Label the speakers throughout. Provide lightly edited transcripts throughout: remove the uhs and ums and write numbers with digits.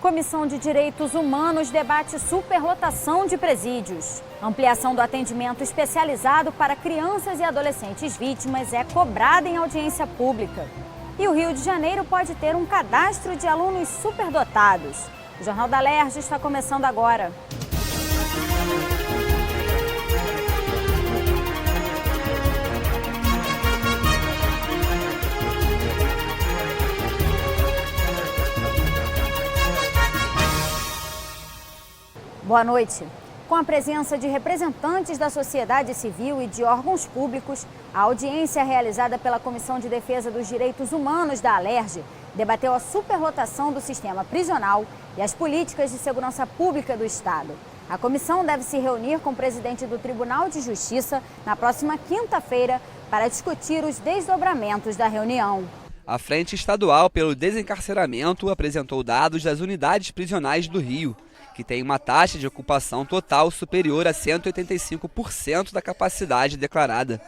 Speaker 1: Comissão de Direitos Humanos debate superlotação de presídios. Ampliação do atendimento especializado para crianças e adolescentes vítimas é cobrada em audiência pública. E o Rio de Janeiro pode ter um cadastro de alunos superdotados. O Jornal da Alerj está começando agora. Boa noite. Com a presença de representantes da sociedade civil e de órgãos públicos, a audiência realizada pela Comissão de Defesa dos Direitos Humanos da Alerj debateu a superlotação do sistema prisional e as políticas de segurança pública do Estado. A comissão deve se reunir com o presidente do Tribunal de Justiça na próxima quinta-feira para discutir os desdobramentos da reunião.
Speaker 2: A Frente Estadual pelo Desencarceramento apresentou dados das unidades prisionais do Rio, que tem uma taxa de ocupação total superior a 185% da capacidade declarada.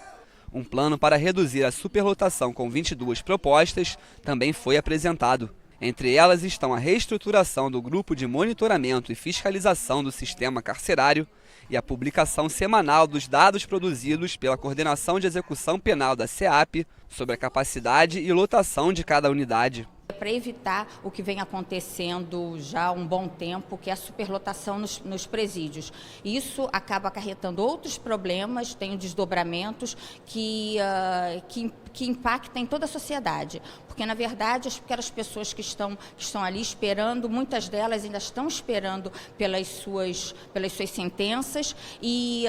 Speaker 2: Um plano para reduzir a superlotação com 22 propostas também foi apresentado. Entre elas estão a reestruturação do grupo de monitoramento e fiscalização do sistema carcerário e a publicação semanal dos dados produzidos pela Coordenação de Execução Penal da SEAP sobre a capacidade e lotação de cada unidade.
Speaker 3: Para evitar o que vem acontecendo já há um bom tempo, que é a superlotação nos presídios. Isso acaba acarretando outros problemas, tem desdobramentos que impactam em toda a sociedade. Porque, na verdade, aquelas pessoas que estão ali esperando, muitas delas ainda estão esperando pelas suas sentenças e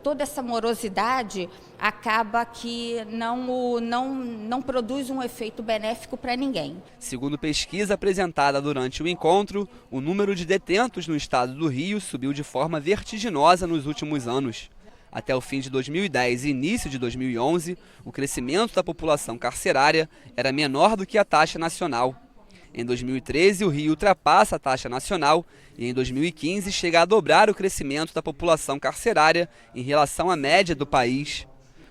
Speaker 3: toda essa morosidade acaba que não produz um efeito benéfico para ninguém.
Speaker 2: Segundo pesquisa apresentada durante o encontro, o número de detentos no estado do Rio subiu de forma vertiginosa nos últimos anos. Até o fim de 2010 e início de 2011, o crescimento da população carcerária era menor do que a taxa nacional. Em 2013, o Rio ultrapassa a taxa nacional e em 2015 chega a dobrar o crescimento da população carcerária em relação à média do país.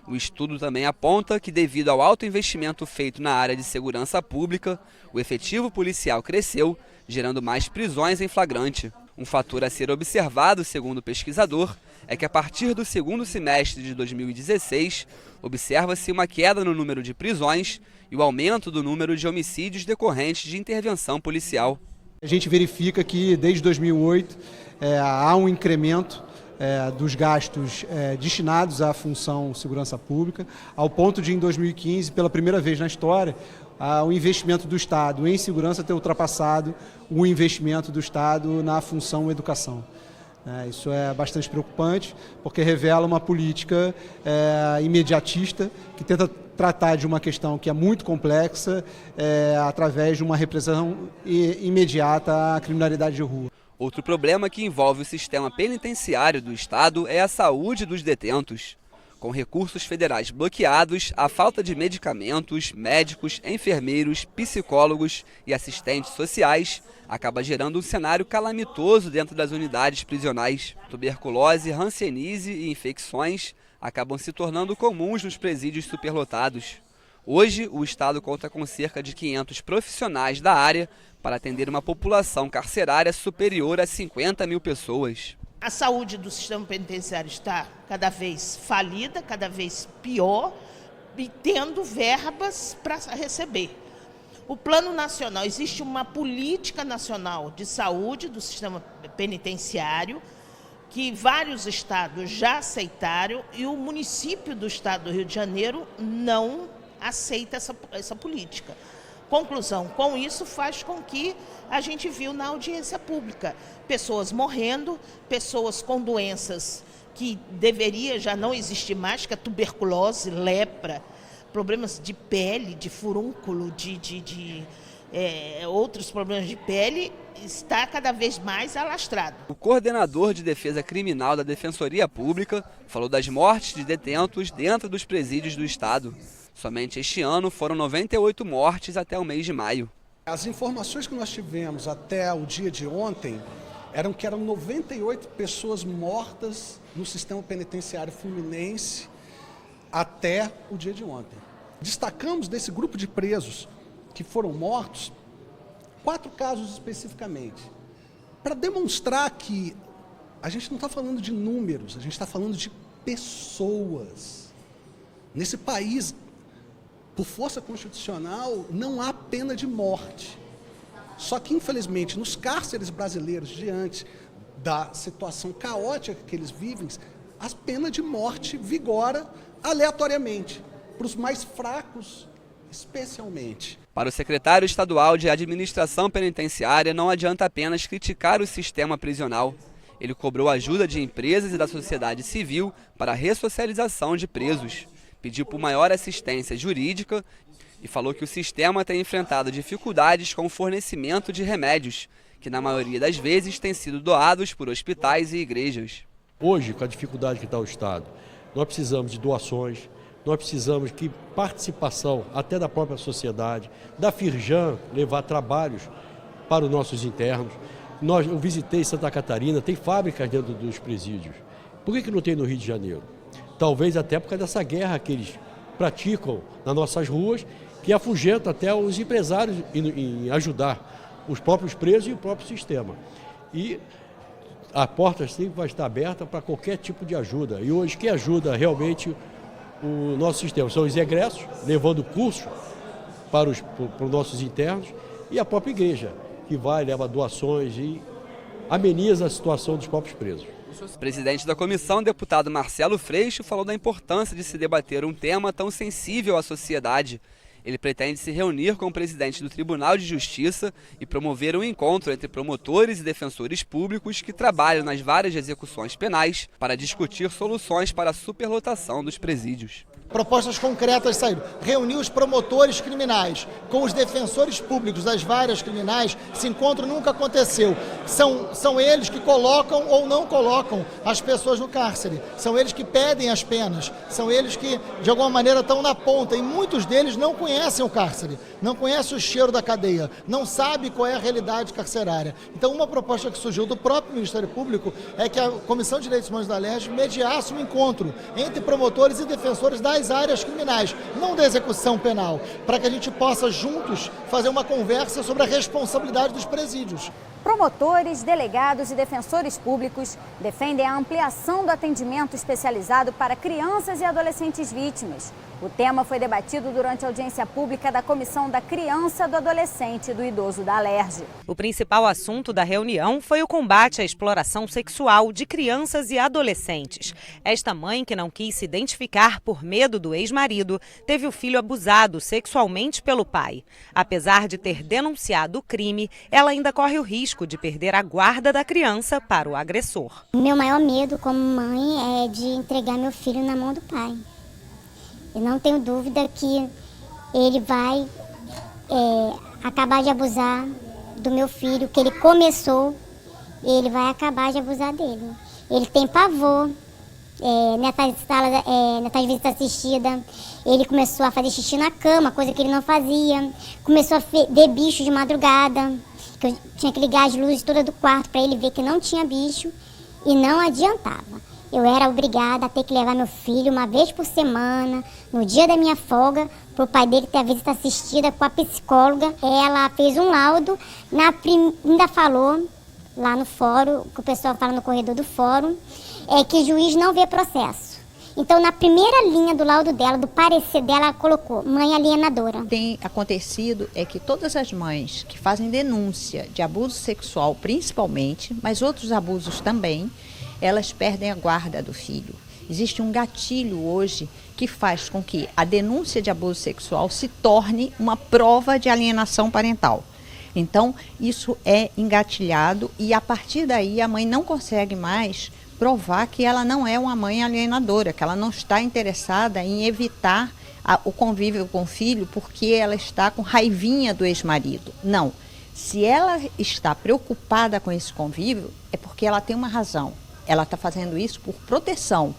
Speaker 2: O estudo também aponta que, devido ao alto investimento feito na área de segurança pública, o efetivo policial cresceu, gerando mais prisões em flagrante. Um fator a ser observado, segundo o pesquisador, é que a partir do segundo semestre de 2016, observa-se uma queda no número de prisões e o aumento do número de homicídios decorrentes de intervenção policial.
Speaker 4: A gente verifica que, desde 2008, há um incremento dos gastos destinados à função segurança pública, ao ponto de, em 2015, pela primeira vez na história, o investimento do Estado em segurança ter ultrapassado o investimento do Estado na função educação. Isso é bastante preocupante, porque revela uma política imediatista que tenta tratar de uma questão que é muito complexa através de uma repressão imediata à criminalidade de rua.
Speaker 2: Outro problema que envolve o sistema penitenciário do Estado é a saúde dos detentos. Com recursos federais bloqueados, a falta de medicamentos, médicos, enfermeiros, psicólogos e assistentes sociais acaba gerando um cenário calamitoso dentro das unidades prisionais. Tuberculose, hanseníase e infecções acabam se tornando comuns nos presídios superlotados. Hoje, o Estado conta com cerca de 500 profissionais da área para atender uma população carcerária superior a 50 mil pessoas.
Speaker 5: A saúde do sistema penitenciário está cada vez falida, cada vez pior, e tendo verbas para receber. O Plano Nacional, existe uma política nacional de saúde do sistema penitenciário, que vários estados já aceitaram e o município do estado do Rio de Janeiro não aceita essa política. Conclusão, com isso faz com que a gente viu na audiência pública pessoas morrendo, pessoas com doenças que deveria já não existir mais, que é tuberculose, lepra, problemas de pele, de furúnculo, outros problemas de pele, está cada vez mais alastrado.
Speaker 2: O coordenador de defesa criminal da Defensoria Pública falou das mortes de detentos dentro dos presídios do Estado. Somente este ano foram 98 mortes até o mês de maio.
Speaker 6: As informações que nós tivemos até o dia de ontem eram 98 pessoas mortas no sistema penitenciário fluminense até o dia de ontem. Destacamos desse grupo de presos que foram mortos 4 casos especificamente, para demonstrar que a gente não está falando de números, a gente está falando de pessoas. Nesse país, por força constitucional, não há pena de morte. Só que, infelizmente, nos cárceres brasileiros, diante da situação caótica que eles vivem, a pena de morte vigora aleatoriamente, para os mais fracos, especialmente.
Speaker 2: Para o secretário estadual de Administração Penitenciária, não adianta apenas criticar o sistema prisional. Ele cobrou ajuda de empresas e da sociedade civil para a ressocialização de presos. Pediu por maior assistência jurídica e falou que o sistema tem enfrentado dificuldades com o fornecimento de remédios, que na maioria das vezes têm sido doados por hospitais e igrejas.
Speaker 7: Hoje, com a dificuldade que está o Estado, nós precisamos de doações, nós precisamos de participação até da própria sociedade, da Firjan levar trabalhos para os nossos internos. Eu visitei Santa Catarina, tem fábricas dentro dos presídios. Por que não tem no Rio de Janeiro? Talvez até por causa dessa guerra que eles praticam nas nossas ruas, que afugenta até os empresários em ajudar os próprios presos e o próprio sistema. E a porta sempre vai estar aberta para qualquer tipo de ajuda. E hoje quem ajuda realmente o nosso sistema são os egressos, levando curso para os nossos internos, e a própria igreja, que leva doações e ameniza a situação dos próprios presos.
Speaker 2: O presidente da comissão, deputado Marcelo Freixo, falou da importância de se debater um tema tão sensível à sociedade. Ele pretende se reunir com o presidente do Tribunal de Justiça e promover um encontro entre promotores e defensores públicos que trabalham nas várias execuções penais para discutir soluções para a superlotação dos presídios.
Speaker 8: Propostas concretas saíram. Reunir os promotores criminais com os defensores públicos das várias criminais, esse encontro nunca aconteceu. São eles que colocam ou não colocam as pessoas no cárcere. São eles que pedem as penas. São eles que, de alguma maneira, estão na ponta. E muitos deles não conhecem o cárcere, não conhecem o cheiro da cadeia, não sabem qual é a realidade carcerária. Então, uma proposta que surgiu do próprio Ministério Público é que a Comissão de Direitos Humanos da Alerj mediasse um encontro entre promotores e defensores das áreas criminais, não da execução penal, para que a gente possa juntos fazer uma conversa sobre a responsabilidade dos presídios.
Speaker 1: Promotores, delegados e defensores públicos defendem a ampliação do atendimento especializado para crianças e adolescentes vítimas. O tema foi debatido durante a audiência pública da Comissão da Criança, do Adolescente e do Idoso da Alerj.
Speaker 9: O principal assunto da reunião foi o combate à exploração sexual de crianças e adolescentes. Esta mãe, que não quis se identificar por medo do ex-marido, teve o filho abusado sexualmente pelo pai. Apesar de ter denunciado o crime, ela ainda corre o risco de perder a guarda da criança para o agressor.
Speaker 10: Meu maior medo como mãe é de entregar meu filho na mão do pai. Eu não tenho dúvida que ele vai acabar de abusar do meu filho, que ele começou, ele vai acabar de abusar dele. Ele tem pavor, nessas visitas assistidas, ele começou a fazer xixi na cama, coisa que ele não fazia, começou a ver bicho de madrugada, que eu tinha que ligar as luzes todas do quarto para ele ver que não tinha bicho e não adiantava. Eu era obrigada a ter que levar meu filho uma vez por semana, no dia da minha folga, para o pai dele ter a visita assistida com a psicóloga. Ela fez um laudo, ainda falou lá no fórum, que o pessoal fala no corredor do fórum, que o juiz não vê processo. Então, na primeira linha do laudo dela, do parecer dela, ela colocou mãe alienadora.
Speaker 11: Tem acontecido que todas as mães que fazem denúncia de abuso sexual, principalmente, mas outros abusos também, elas perdem a guarda do filho. Existe um gatilho hoje que faz com que a denúncia de abuso sexual se torne uma prova de alienação parental. Então, isso é engatilhado e, a partir daí, a mãe não consegue mais provar que ela não é uma mãe alienadora, que ela não está interessada em evitar o convívio com o filho porque ela está com raivinha do ex-marido. Não. Se ela está preocupada com esse convívio, é porque ela tem uma razão. Ela está fazendo isso por proteção,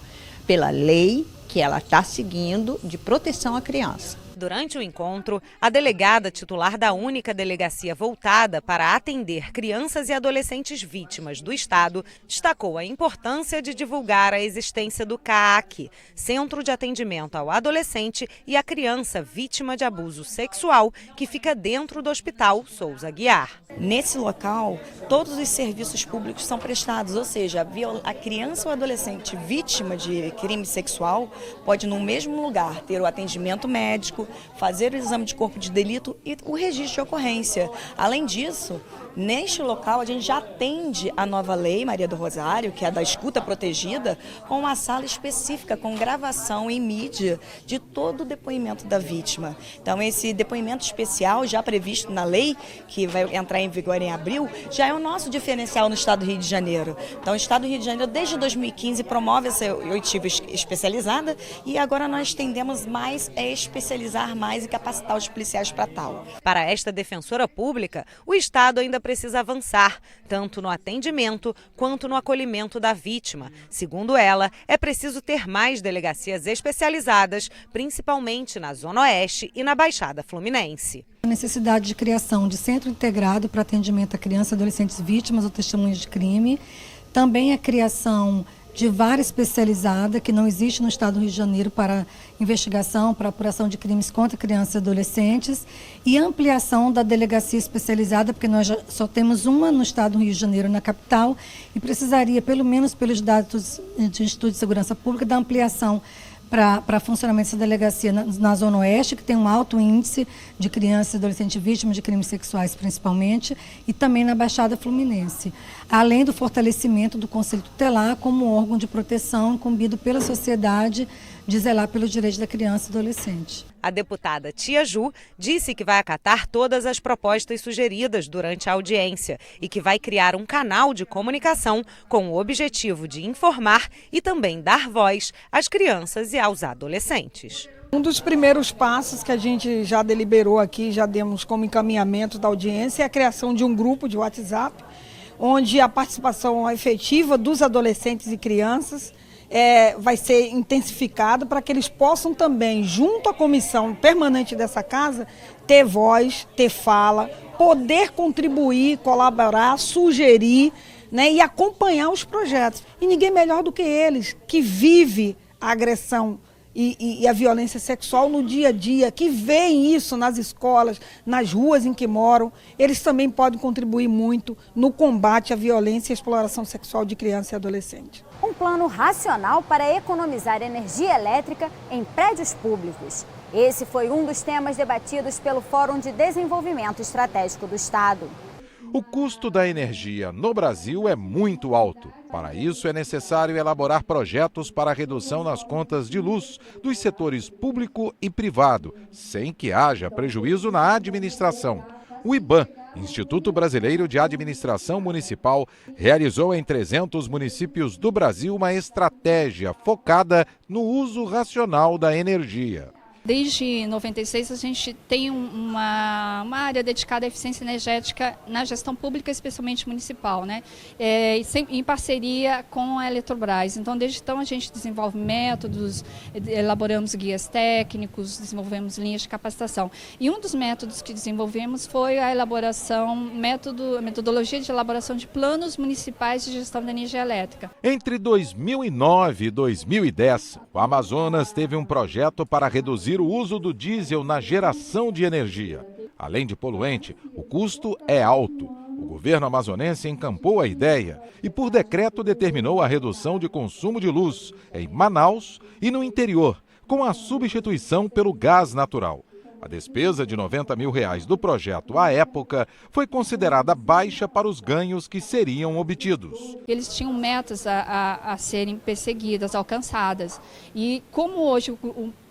Speaker 11: pela lei que ela está seguindo de proteção à criança.
Speaker 9: Durante o encontro, a delegada titular da única delegacia voltada para atender crianças e adolescentes vítimas do Estado destacou a importância de divulgar a existência do CAAC, Centro de Atendimento ao Adolescente e à Criança Vítima de Abuso Sexual, que fica dentro do Hospital Souza Aguiar.
Speaker 12: Nesse local, todos os serviços públicos são prestados, ou seja, a criança ou adolescente vítima de crime sexual pode no mesmo lugar ter o atendimento médico, fazer o exame de corpo de delito e o registro de ocorrência. Além disso, neste local a gente já atende a nova lei Maria do Rosário, que é a da escuta protegida, com uma sala específica com gravação em mídia de todo o depoimento da vítima. Então esse depoimento especial já previsto na lei, que vai entrar em vigor em abril, já é o nosso diferencial no Estado do Rio de Janeiro. Então o Estado do Rio de Janeiro desde 2015 promove essa oitiva especializada e agora nós tendemos mais a especializar mais e capacitar os policiais para tal.
Speaker 9: Para esta defensora pública, o Estado ainda precisa avançar, tanto no atendimento quanto no acolhimento da vítima. Segundo ela, é preciso ter mais delegacias especializadas, principalmente na Zona Oeste e na Baixada Fluminense.
Speaker 13: A necessidade de criação de centro integrado para atendimento a crianças e adolescentes vítimas ou testemunhas de crime, também a criação de vara especializada, que não existe no Estado do Rio de Janeiro para investigação, para apuração de crimes contra crianças e adolescentes, e ampliação da delegacia especializada, porque nós só temos uma no Estado do Rio de Janeiro, na capital, e precisaria, pelo menos pelos dados do Instituto de Segurança Pública, da ampliação para funcionamento dessa delegacia na Zona Oeste, que tem um alto índice de crianças e adolescentes vítimas de crimes sexuais, principalmente, e também na Baixada Fluminense. Além do fortalecimento do Conselho Tutelar como órgão de proteção incumbido pela sociedade de zelar pelos direitos da criança e adolescente.
Speaker 9: A deputada Tia Ju disse que vai acatar todas as propostas sugeridas durante a audiência e que vai criar um canal de comunicação com o objetivo de informar e também dar voz às crianças e aos adolescentes.
Speaker 14: Um dos primeiros passos que a gente já deliberou aqui, já demos como encaminhamento da audiência, é a criação de um grupo de WhatsApp, onde a participação efetiva dos adolescentes e crianças vai ser intensificada para que eles possam também, junto à comissão permanente dessa casa, ter voz, ter fala, poder contribuir, colaborar, sugerir, né, e acompanhar os projetos. E ninguém melhor do que eles, que vive a agressão e a violência sexual no dia a dia, que veem isso nas escolas, nas ruas em que moram. Eles também podem contribuir muito no combate à violência e à exploração sexual de criança e adolescente.
Speaker 1: Um plano racional para economizar energia elétrica em prédios públicos. Esse foi um dos temas debatidos pelo Fórum de Desenvolvimento Estratégico do Estado.
Speaker 15: O custo da energia no Brasil é muito alto. Para isso, é necessário elaborar projetos para a redução nas contas de luz dos setores público e privado, sem que haja prejuízo na administração. O IBAM, Instituto Brasileiro de Administração Municipal, realizou em 300 municípios do Brasil uma estratégia focada no uso racional da energia.
Speaker 16: Desde 96 a gente tem uma área dedicada à eficiência energética na gestão pública, especialmente municipal, né? Em parceria com a Eletrobras. Então, desde então a gente desenvolve métodos, elaboramos guias técnicos, desenvolvemos linhas de capacitação. E um dos métodos que desenvolvemos foi a metodologia de elaboração de planos municipais de gestão da energia elétrica.
Speaker 15: Entre 2009 e 2010, o Amazonas teve um projeto para reduzir o uso do diesel na geração de energia. Além de poluente, o custo é alto. O governo amazonense encampou a ideia e, por decreto, determinou a redução de consumo de luz em Manaus e no interior, com a substituição pelo gás natural. A despesa de R$90 mil do projeto à época foi considerada baixa para os ganhos que seriam obtidos.
Speaker 16: Eles tinham metas a serem perseguidas, alcançadas. E como hoje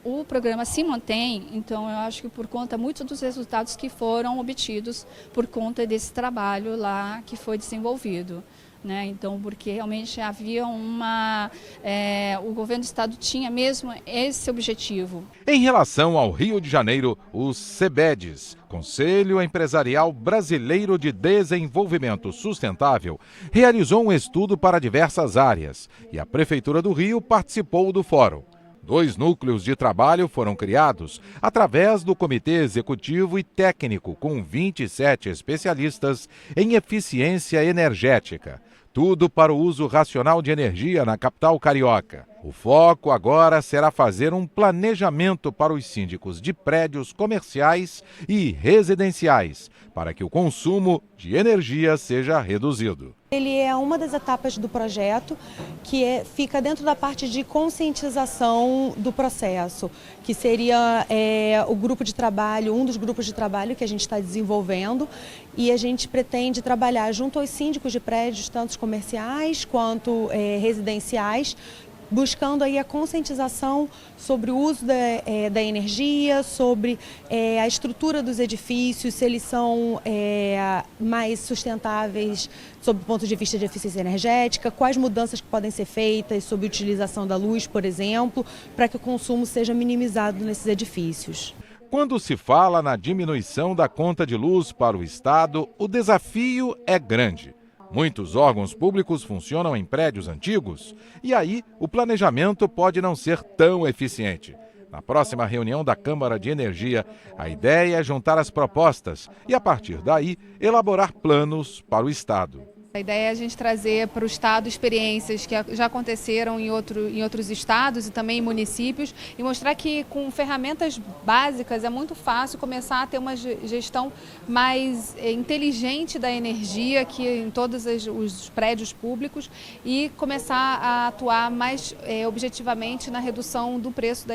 Speaker 16: o programa se mantém, então eu acho que por conta muito dos resultados que foram obtidos por conta desse trabalho lá que foi desenvolvido. Né? Então, porque realmente havia o governo do estado tinha mesmo esse objetivo.
Speaker 15: Em relação ao Rio de Janeiro, o CEBEDES, Conselho Empresarial Brasileiro de Desenvolvimento Sustentável, realizou um estudo para diversas áreas e a Prefeitura do Rio participou do fórum. 2 núcleos de trabalho foram criados através do Comitê Executivo e Técnico, com 27 especialistas em eficiência energética. Tudo para o uso racional de energia na capital carioca. O foco agora será fazer um planejamento para os síndicos de prédios comerciais e residenciais, para que o consumo de energia seja reduzido.
Speaker 17: Ele é uma das etapas do projeto que fica dentro da parte de conscientização do processo, que seria o grupo de trabalho, um dos grupos de trabalho que a gente está desenvolvendo, e a gente pretende trabalhar junto aos síndicos de prédios, tanto comerciais quanto residenciais, buscando aí a conscientização sobre o uso da energia, sobre a estrutura dos edifícios, se eles são mais sustentáveis sob o ponto de vista de eficiência energética, quais mudanças que podem ser feitas sobre a utilização da luz, por exemplo, para que o consumo seja minimizado nesses edifícios.
Speaker 15: Quando se fala na diminuição da conta de luz para o Estado, o desafio é grande. Muitos órgãos públicos funcionam em prédios antigos e aí o planejamento pode não ser tão eficiente. Na próxima reunião da Câmara de Energia, a ideia é juntar as propostas e, a partir daí, elaborar planos para o Estado.
Speaker 18: A ideia é a gente trazer para o Estado experiências que já aconteceram em outros estados e também em municípios e mostrar que com ferramentas básicas é muito fácil começar a ter uma gestão mais inteligente da energia aqui em todos os prédios públicos e começar a atuar mais objetivamente na redução do preço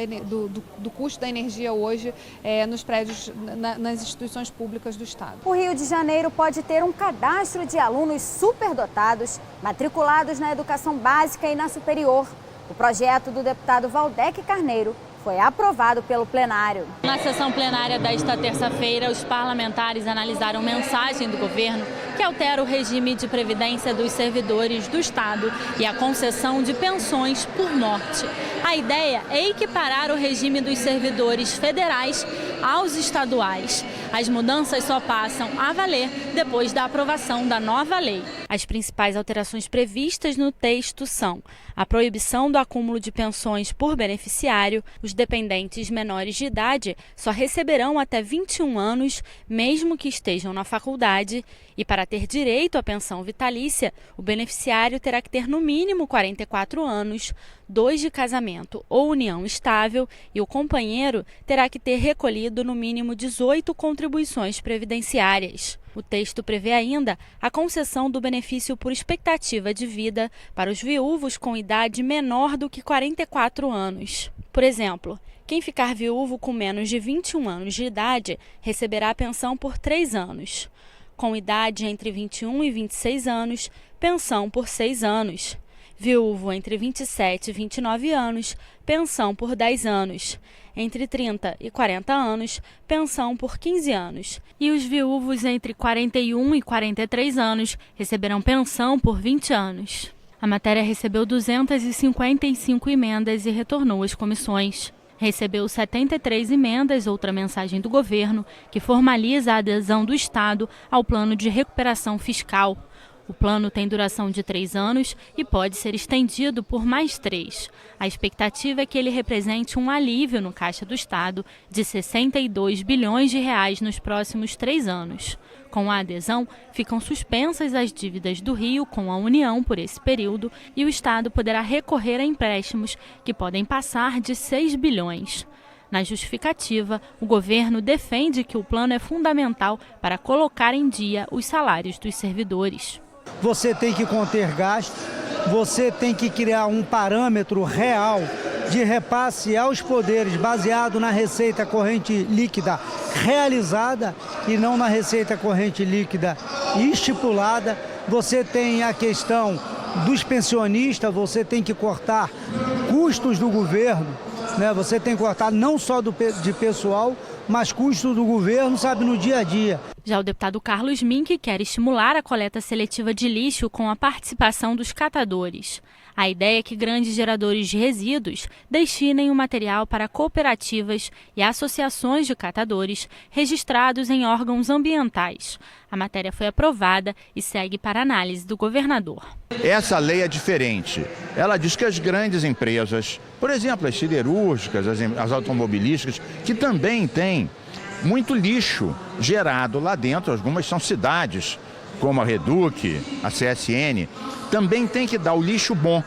Speaker 18: do custo da energia hoje nos prédios, nas instituições públicas do Estado.
Speaker 1: O Rio de Janeiro pode ter um cadastro de alunos superdotados, matriculados na educação básica e na superior. O projeto do deputado Valdec Carneiro foi aprovado pelo plenário.
Speaker 19: Na sessão plenária desta terça-feira, os parlamentares analisaram mensagem do governo que altera o regime de previdência dos servidores do Estado e a concessão de pensões por morte. A ideia é equiparar o regime dos servidores federais aos estaduais. As mudanças só passam a valer depois da aprovação da nova lei. As principais alterações previstas no texto são a proibição do acúmulo de pensões por beneficiário. Os dependentes menores de idade só receberão até 21 anos, mesmo que estejam na faculdade. E para ter direito à pensão vitalícia, o beneficiário terá que ter no mínimo 44 anos, 2 de casamento ou união estável, e o companheiro terá que ter recolhido no mínimo 18 contribuições previdenciárias. O texto prevê ainda a concessão do benefício por expectativa de vida para os viúvos com idade menor do que 44 anos. Por exemplo, quem ficar viúvo com menos de 21 anos de idade receberá a pensão por 3 anos. Com idade entre 21 e 26 anos, pensão por 6 anos. Viúvo entre 27 e 29 anos, pensão por 10 anos. Entre 30 e 40 anos, pensão por 15 anos. E os viúvos entre 41 e 43 anos receberão pensão por 20 anos. A matéria recebeu 255 emendas e retornou às comissões. Recebeu 73 emendas, outra mensagem do governo, que formaliza a adesão do Estado ao plano de recuperação fiscal. O plano tem duração de 3 anos e pode ser estendido por mais 3. A expectativa é que ele represente um alívio no caixa do Estado de 62 bilhões de reais nos próximos 3 anos. Com a adesão, ficam suspensas as dívidas do Rio com a União por esse período e o Estado poderá recorrer a empréstimos que podem passar de 6 bilhões. Na justificativa, o governo defende que o plano é fundamental para colocar em dia os salários dos servidores.
Speaker 20: Você tem que conter gastos, você tem que criar um parâmetro real de repasse aos poderes baseado na receita corrente líquida realizada e não na receita corrente líquida estipulada. Você tem a questão dos pensionistas, você tem que cortar custos do governo, né? Você tem que cortar não só de pessoal, mas custos do governo, sabe, no dia a dia.
Speaker 19: Já o deputado Carlos Mink quer estimular a coleta seletiva de lixo com a participação dos catadores. A ideia é que grandes geradores de resíduos destinem o material para cooperativas e associações de catadores registrados em órgãos ambientais. A matéria foi aprovada e segue para análise do governador.
Speaker 21: Essa lei é diferente. Ela diz que as grandes empresas, por exemplo, as siderúrgicas, as automobilísticas, que também têm muito lixo gerado lá dentro, algumas são cidades, como a Reduc, a CSN, também tem que dar o lixo bom,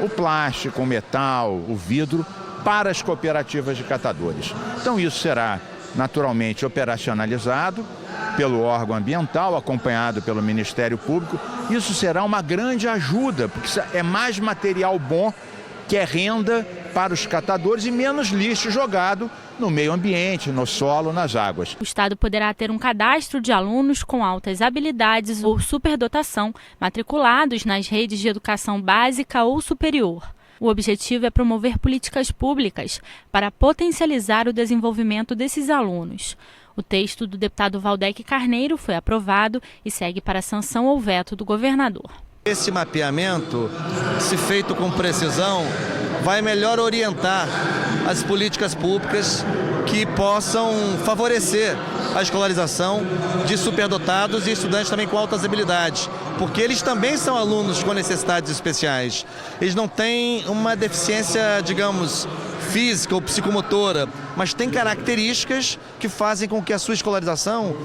Speaker 21: o plástico, o metal, o vidro, para as cooperativas de catadores. Então isso será naturalmente operacionalizado pelo órgão ambiental, acompanhado pelo Ministério Público. Isso será uma grande ajuda, porque é mais material bom, que é renda para os catadores e menos lixo jogado no meio ambiente, no solo, nas águas.
Speaker 19: O Estado poderá ter um cadastro de alunos com altas habilidades ou superdotação matriculados nas redes de educação básica ou superior. O objetivo é promover políticas públicas para potencializar o desenvolvimento desses alunos. O texto do deputado Valdec Carneiro foi aprovado e segue para a sanção ou veto do governador.
Speaker 22: Esse mapeamento, se feito com precisão, vai melhor orientar as políticas públicas que possam favorecer a escolarização de superdotados e estudantes também com altas habilidades, porque eles também são alunos com necessidades especiais. Eles não têm uma deficiência, digamos, física ou psicomotora, mas têm características que fazem com que a sua escolarização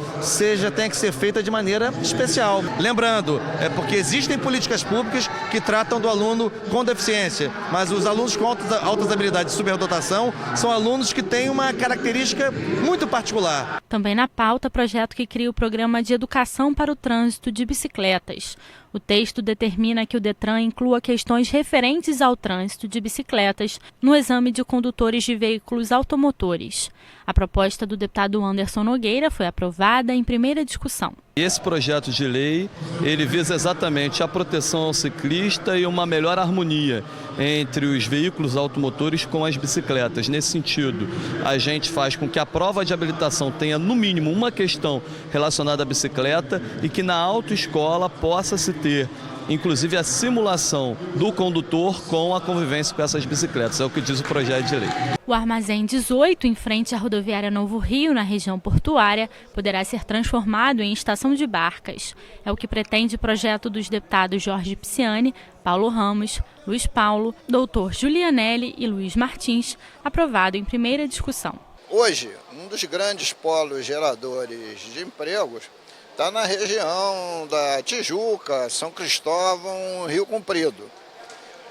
Speaker 22: tenha que ser feita de maneira especial. Lembrando, é porque existem políticas públicas que tratam do aluno com deficiência, mas os alunos com altas habilidades de superdotação são alunos que têm uma característica muito particular.
Speaker 19: Também na pauta, projeto que cria o Programa de Educação para o Trânsito de Bicicletas. O texto determina que o Detran inclua questões referentes ao trânsito de bicicletas no exame de condutores de veículos automotores. A proposta do deputado Anderson Nogueira foi aprovada em primeira discussão.
Speaker 23: Esse projeto de lei, ele visa exatamente a proteção ao ciclista e uma melhor harmonia entre os veículos automotores com as bicicletas. Nesse sentido, a gente faz com que a prova de habilitação tenha, no mínimo, uma questão relacionada à bicicleta e que na autoescola possa se ter, inclusive, a simulação do condutor com a convivência com essas bicicletas. É o que diz o projeto de lei.
Speaker 19: O Armazém 18, em frente à rodoviária Novo Rio, na região portuária, poderá ser transformado em estação de barcas. É o que pretende o projeto dos deputados Jorge Pisciani, Paulo Ramos, Luiz Paulo, doutor Julianelli e Luiz Martins, aprovado em primeira discussão.
Speaker 24: Hoje, um dos grandes polos geradores de empregos está na região da Tijuca, São Cristóvão, Rio Comprido.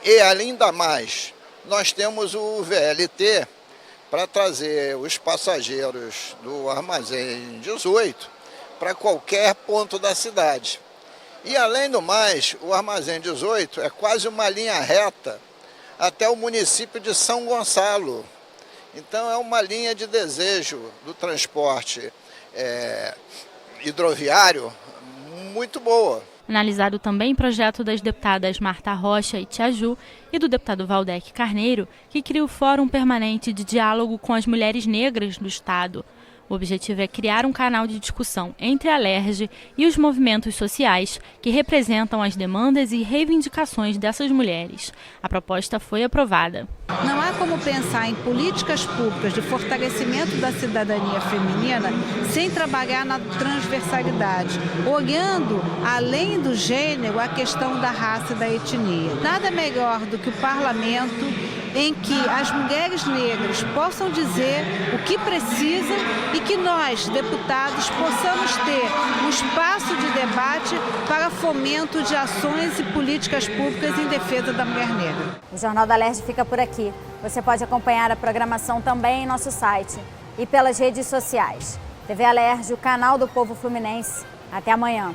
Speaker 24: E, além da mais, nós temos o VLT para trazer os passageiros do Armazém 18 para qualquer ponto da cidade. E, além do mais, o Armazém 18 é quase uma linha reta até o município de São Gonçalo. Então, é uma linha de desejo do transporte hidroviário muito boa.
Speaker 19: Analisado também o projeto das deputadas Marta Rocha e Tia Ju e do deputado Valdec Carneiro, que cria o Fórum Permanente de Diálogo com as Mulheres Negras do Estado. O objetivo é criar um canal de discussão entre a Alerj e os movimentos sociais que representam as demandas e reivindicações dessas mulheres. A proposta foi aprovada.
Speaker 25: Não há como pensar em políticas públicas de fortalecimento da cidadania feminina sem trabalhar na transversalidade, olhando além do gênero a questão da raça e da etnia. Nada melhor do que o parlamento em que as mulheres negras possam dizer o que precisam e que nós, deputados, possamos ter um espaço de debate para fomento de ações e políticas públicas em defesa da mulher negra.
Speaker 1: O Jornal da Alerj fica por aqui. Você pode acompanhar a programação também em nosso site e pelas redes sociais. TV Alerj, o canal do povo fluminense. Até amanhã.